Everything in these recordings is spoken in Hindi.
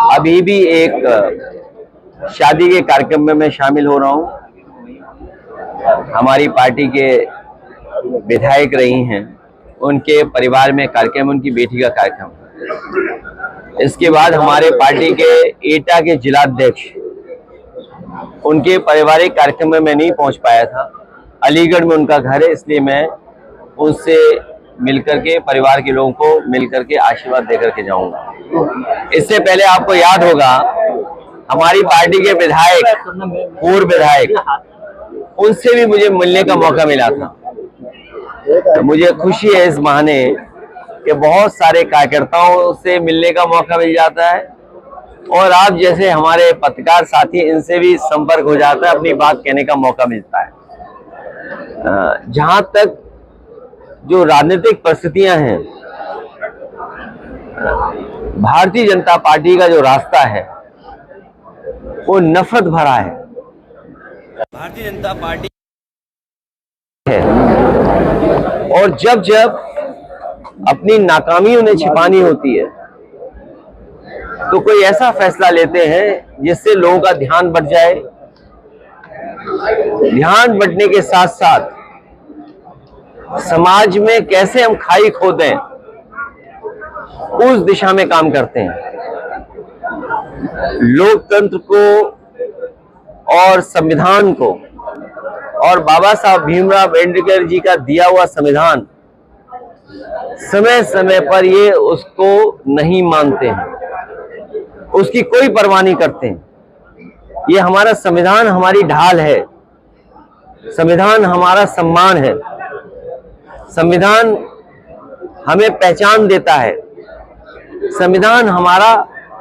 अभी भी एक शादी के कार्यक्रम में मैं शामिल हो रहा हूं। हमारी पार्टी के विधायक रही हैं, उनके परिवार में कार्यक्रम, उनकी बेटी का कार्यक्रम। इसके बाद हमारे पार्टी के एटा के जिलाध्यक्ष, उनके पारिवारिक कार्यक्रम में मैं नहीं पहुंच पाया था। अलीगढ़ में उनका घर है, इसलिए मैं उनसे मिलकर के, परिवार के लोगों को मिलकर के आशीर्वाद देकर के जाऊंगा। इससे पहले आपको याद होगा, हमारी पार्टी के विधायक, पूर्व विधायक, उनसे भी मुझे मिलने का मौका मिला था। तो मुझे खुशी है इस बहाने कि बहुत सारे कार्यकर्ताओं से मिलने का मौका मिल जाता है और आप जैसे हमारे पत्रकार साथी, इनसे भी संपर्क हो जाता है, अपनी बात कहने का मौका मिलता है। जहां तक जो राजनीतिक परिस्थितियां हैं, भारतीय जनता पार्टी का जो रास्ता है वो नफरत भरा है। भारतीय जनता पार्टी है और जब जब अपनी नाकामी उन्हें छिपानी होती है तो कोई ऐसा फैसला लेते हैं जिससे लोगों का ध्यान बढ़ जाए। ध्यान बढ़ने के साथ साथ समाज में कैसे हम खाई खोदें, उस दिशा में काम करते हैं। लोकतंत्र को और संविधान को और बाबा साहब भीमराव अम्बेडकर जी का दिया हुआ संविधान, समय समय पर ये उसको नहीं मानते हैं, उसकी कोई परवाह नहीं करते हैं। ये हमारा संविधान हमारी ढाल है, संविधान हमारा सम्मान है, संविधान हमें पहचान देता है, संविधान हमारा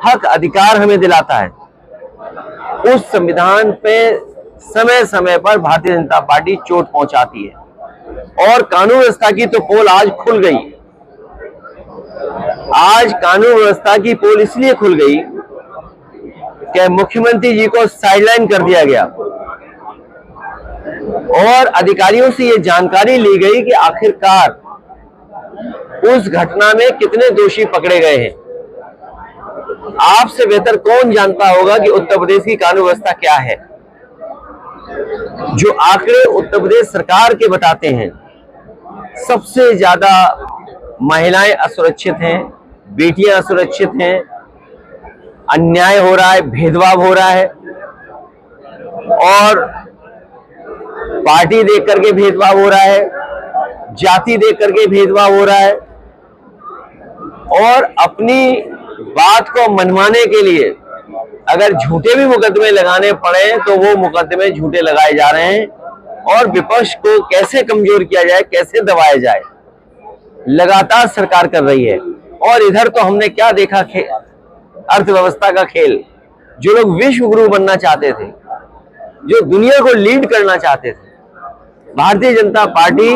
हक अधिकार हमें दिलाता है। उस संविधान पे समय समय पर भारतीय जनता पार्टी चोट पहुंचाती है और कानून व्यवस्था की तो पोल आज खुल गई। आज कानून व्यवस्था की पोल इसलिए खुल गई कि मुख्यमंत्री जी को साइडलाइन कर दिया गया और अधिकारियों से यह जानकारी ली गई कि आखिरकार उस घटना में कितने दोषी पकड़े गए हैं। आपसे बेहतर कौन जानता होगा कि उत्तर प्रदेश की कानून व्यवस्था क्या है। जो आंकड़े उत्तर प्रदेश सरकार के बताते हैं, सबसे ज्यादा महिलाएं असुरक्षित हैं, बेटियां असुरक्षित हैं, अन्याय हो रहा है, भेदभाव हो रहा है और पार्टी देख करके भेदभाव हो रहा है, जाति देख करके भेदभाव हो रहा है और अपनी बात को मनवाने के लिए अगर झूठे भी मुकदमे लगाने पड़े तो वो मुकदमे झूठे लगाए जा रहे हैं और विपक्ष को कैसे कमजोर किया जाए, कैसे दबाया जाए, लगातार सरकार कर रही है। और इधर तो हमने क्या देखा, अर्थव्यवस्था का खेल। जो लोग विश्व गुरु बनना चाहते थे, जो दुनिया को लीड करना चाहते थे, भारतीय जनता पार्टी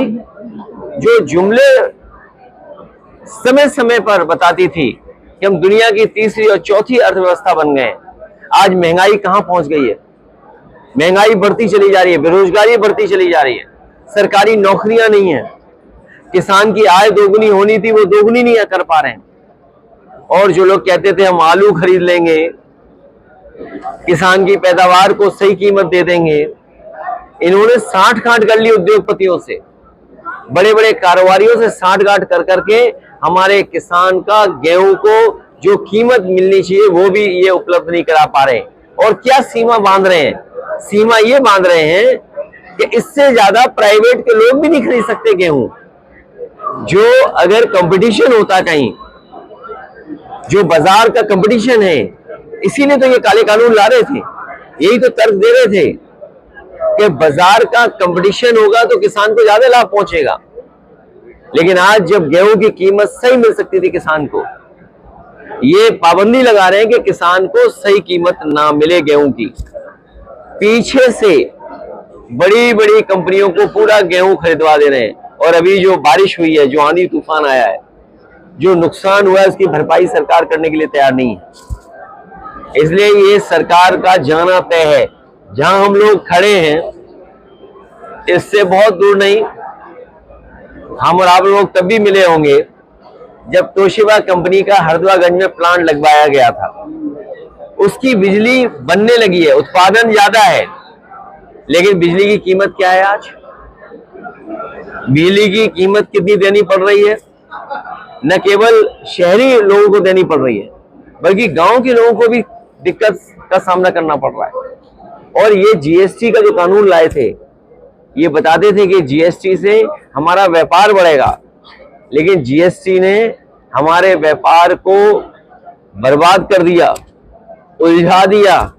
जो जुमले समय समय पर बताती थी कि हम दुनिया की तीसरी और चौथी अर्थव्यवस्था बन गए, आज महंगाई कहां पहुंच गई है। महंगाई बढ़ती चली जा रही है, बेरोजगारी बढ़ती चली जा रही है, सरकारी नौकरियां नहीं है, किसान की आय दोगुनी होनी थी वो दोगुनी नहीं कर पा रहे हैं। और जो लोग कहते थे हम आलू खरीद लेंगे, किसान की पैदावार को सही कीमत दे देंगे, इन्होंने साठ-गांठ कर ली उद्योगपतियों से, बड़े बड़े कारोबारियों से साठ-गांठ कर करके हमारे किसान का गेहूं को जो कीमत मिलनी चाहिए वो भी ये उपलब्ध नहीं करा पा रहे। और क्या सीमा बांध रहे हैं, सीमा ये बांध रहे हैं कि इससे ज्यादा प्राइवेट के लोग भी नहीं खरीद सकते गेहूं। जो अगर कंपटीशन होता कहीं, जो बाजार का कंपटीशन है, इसीलिए तो ये काले कानून ला रहे थे, यही तो तर्क दे रहे थे कि बाजार का कंपटीशन होगा तो किसान को ज्यादा लाभ पहुंचेगा। लेकिन आज जब गेहूं की कीमत सही मिल सकती थी किसान को, ये पाबंदी लगा रहे हैं कि किसान को सही कीमत ना मिले गेहूं की। पीछे से बड़ी बड़ी कंपनियों को पूरा गेहूं खरीदवा दे रहे हैं और अभी जो बारिश हुई है, जो आंधी तूफान आया है, जो नुकसान हुआ है, उसकी भरपाई सरकार करने के लिए तैयार नहीं है। इसलिए ये सरकार का जाना तय है। जहां हम लोग खड़े हैं इससे बहुत दूर नहीं, हम और आप लोग तब भी मिले होंगे जब तोशिबा कंपनी का हरदुआगंज में प्लांट लगवाया गया था। उसकी बिजली बनने लगी है, उत्पादन ज्यादा है, लेकिन बिजली की कीमत क्या है आज? बिजली की कीमत कितनी देनी पड़ रही है? न केवल शहरी लोगों को देनी पड़ रही है, बल्कि गांव के लोगों को भी दिक्कत का सामना करना पड़ रहा है। और ये जीएसटी का जो कानून लाए थे, ये बताते थे कि जीएसटी से हमारा व्यापार बढ़ेगा, लेकिन जीएसटी ने हमारे व्यापार को बर्बाद कर दिया, उलझा दिया।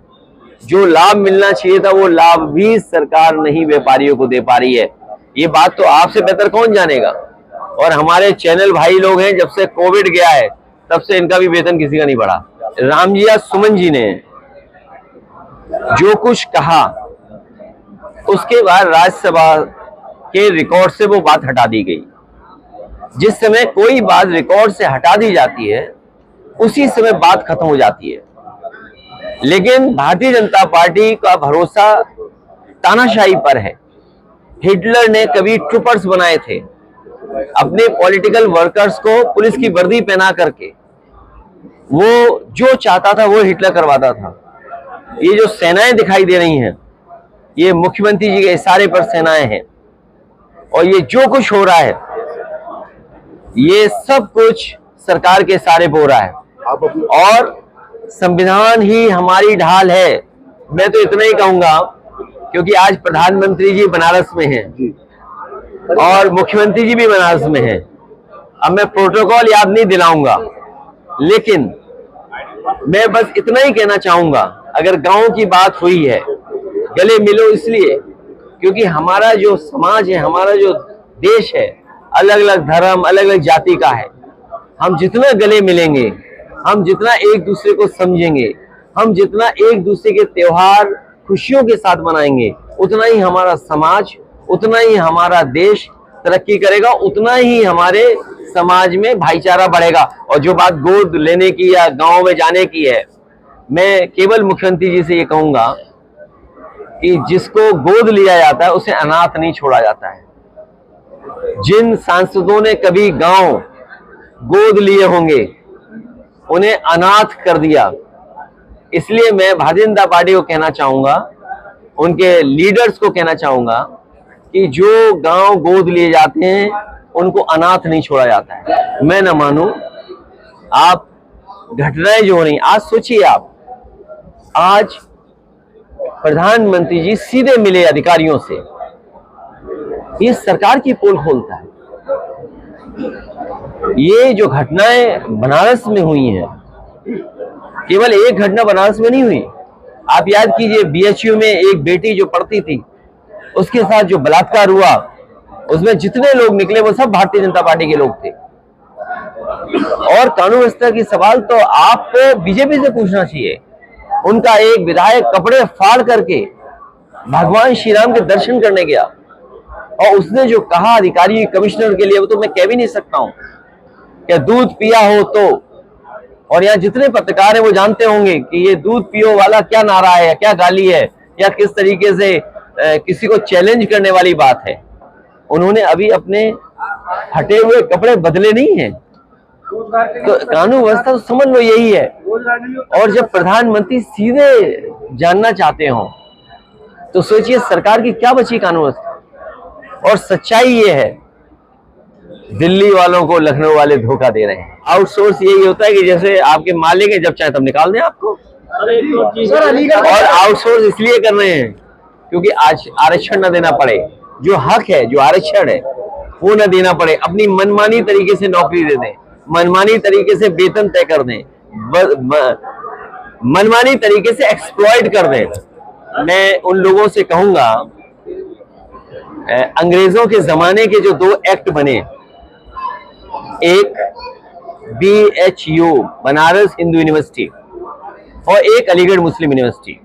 जो लाभ मिलना चाहिए था वो लाभ भी सरकार नहीं व्यापारियों को दे पा रही है। ये बात तो आपसे बेहतर कौन जानेगा। और हमारे चैनल भाई लोग हैं, जब से कोविड गया है तब से इनका भी वेतन किसी का नहीं बढ़ा। रामजिया सुमन जी ने जो कुछ कहा, उसके बाद राज्यसभा के रिकॉर्ड से वो बात हटा दी गई। जिस समय कोई बात रिकॉर्ड से हटा दी जाती है, उसी समय बात खत्म हो जाती है। लेकिन भारतीय जनता पार्टी का भरोसा तानाशाही पर है। हिटलर ने कभी ट्रूपर्स बनाए थे, अपने पॉलिटिकल वर्कर्स को पुलिस की वर्दी पहना करके वो जो चाहता था वो हिटलर करवाता था। ये जो सेनाएं दिखाई दे रही हैं, ये मुख्यमंत्री जी के इशारे पर सेनाएं हैं, और ये जो कुछ हो रहा है ये सब कुछ सरकार के इशारे पर हो रहा है। और संविधान ही हमारी ढाल है। मैं तो इतना ही कहूंगा, क्योंकि आज प्रधानमंत्री जी बनारस में हैं और मुख्यमंत्री जी भी बनारस में हैं। अब मैं प्रोटोकॉल याद नहीं दिलाऊंगा, लेकिन मैं बस इतना ही कहना चाहूंगा, अगर गांव की बात हुई है, गले मिलो इसलिए क्योंकि हमारा जो समाज है, हमारा जो देश है, अलग अलग धर्म, अलग अलग जाति का है। हम जितना गले मिलेंगे, हम जितना एक दूसरे को समझेंगे, हम जितना एक दूसरे के त्योहार खुशियों के साथ मनाएंगे, उतना ही हमारा समाज, उतना ही हमारा देश तरक्की करेगा, उतना ही हमारे समाज में भाईचारा बढ़ेगा। और जो बात गोद लेने की या गांव में जाने की है, मैं केवल मुख्यमंत्री जी से ये कहूंगा कि जिसको गोद लिया जाता है उसे अनाथ नहीं छोड़ा जाता है। जिन सांसदों ने कभी गांव गोद लिए होंगे, उन्हें अनाथ कर दिया। इसलिए मैं भारतीय जनता पार्टी को कहना चाहूंगा, उनके लीडर्स को कहना चाहूंगा कि जो गांव गोद लिए जाते हैं उनको अनाथ नहीं छोड़ा जाता है। मैं न मानूं, आप घटनाएं जो हो रही, आज सोचिए आप, आज प्रधानमंत्री जी सीधे मिले अधिकारियों से, ये सरकार की पोल खोलता है। ये जो घटनाएं बनारस में हुई हैं, केवल एक घटना बनारस में नहीं हुई। आप याद कीजिए, बीएचयू में एक बेटी जो पढ़ती थी, उसके साथ जो बलात्कार हुआ, उसमें जितने लोग निकले वो सब भारतीय जनता पार्टी के लोग थे। और कानून व्यवस्था की सवाल तो आपको बीजेपी से पूछना चाहिए। उनका एक विधायक कपड़े फाड़ करके भगवान श्री राम के दर्शन करने गया, और उसने जो कहा अधिकारी कमिश्नर के लिए, वो तो मैं कह भी नहीं सकता हूं। क्या दूध पिया हो तो, और यहाँ जितने पत्रकार हैं वो जानते होंगे कि ये दूध पियो वाला क्या नारा है, क्या गाली है, या किस तरीके से किसी को चैलेंज करने वाली बात है। उन्होंने अभी अपने हटे हुए कपड़े बदले नहीं हैं। तो कानून व्यवस्था तो समझ लो यही है। और जब प्रधानमंत्री सीधे जानना चाहते हो तो सोचिए सरकार की क्या बची कानून व्यवस्था। और सच्चाई ये है, दिल्ली वालों को लखनऊ वाले धोखा दे रहे हैं। आउटसोर्स यही होता है कि जैसे आपके मालिक है, जब चाहे तब निकाल दें आपको। और आउटसोर्स इसलिए कर रहे हैं क्योंकि आज आरक्षण न देना पड़े, जो हक है, जो आरक्षण है वो न देना पड़े, अपनी मनमानी तरीके से नौकरी दे दें, मनमानी तरीके से वेतन तय कर दें, मनमानी तरीके से एक्सप्लॉइट कर दें। मैं उन लोगों से कहूंगा, अंग्रेजों के जमाने के जो दो एक्ट बने, एक BHU बनारस हिंदू यूनिवर्सिटी और एक अलीगढ़ मुस्लिम यूनिवर्सिटी,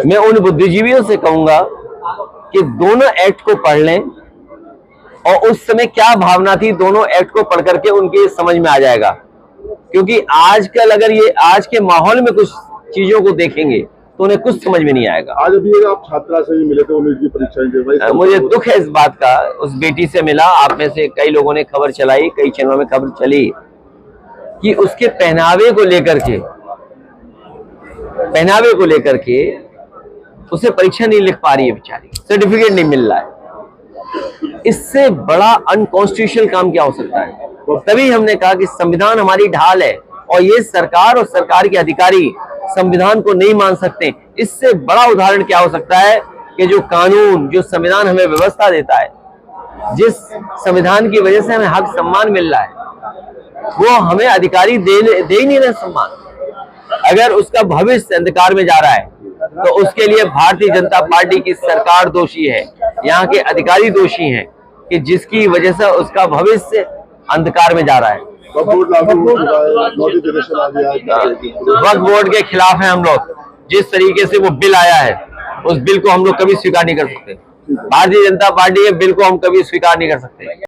मैं उन बुद्धिजीवियों से कहूंगा कि दोनों एक्ट को पढ़ लें, और उस समय क्या भावना थी दोनों एक्ट को पढ़ करके उनके समझ में आ जाएगा। क्योंकि आजकल अगर ये आज के माहौल में कुछ चीजों को देखेंगे तो उन्हें कुछ समझ में नहीं आएगा। आज अभी आप छात्रा से भी मिले थे, उनकी परीक्षाएं दे भाई, मुझे दुख है इस बात का। उस बेटी से मिला, आप में से कई लोगों ने खबर चलाई, कई चैनलों में खबर चली कि उसके पहनावे को लेकर के पहनावे को लेकर के उसे परीक्षा नहीं लिख पा रही है बेचारी, सर्टिफिकेट नहीं मिल रहा है। इससे बड़ा अनकॉन्स्टिट्यूशनल काम क्या हो सकता है? तभी हमने कहा कि संविधान हमारी ढाल है और ये सरकार और सरकार के अधिकारी संविधान को नहीं मान सकते। इससे बड़ा उदाहरण क्या हो सकता है कि जो कानून, जो संविधान हमें व्यवस्था देता है, जिस संविधान की वजह से हमें हक सम्मान मिल रहा है, वो हमें अधिकारी दे ही नहीं रहे सम्मान। अगर उसका भविष्य अंधकार में जा रहा है तो उसके लिए भारतीय जनता पार्टी की सरकार दोषी है, यहाँ के अधिकारी दोषी हैं कि जिसकी वजह से उसका भविष्य अंधकार में जा रहा है। वक्फ बोर्ड लागू हो चुका है, नोटिफिकेशन आ गया है। वक्फ बोर्ड के खिलाफ है हम लोग। जिस तरीके से वो बिल आया है उस बिल को हम लोग कभी स्वीकार नहीं कर सकते। भारतीय जनता पार्टी के बिल को हम कभी स्वीकार नहीं कर सकते।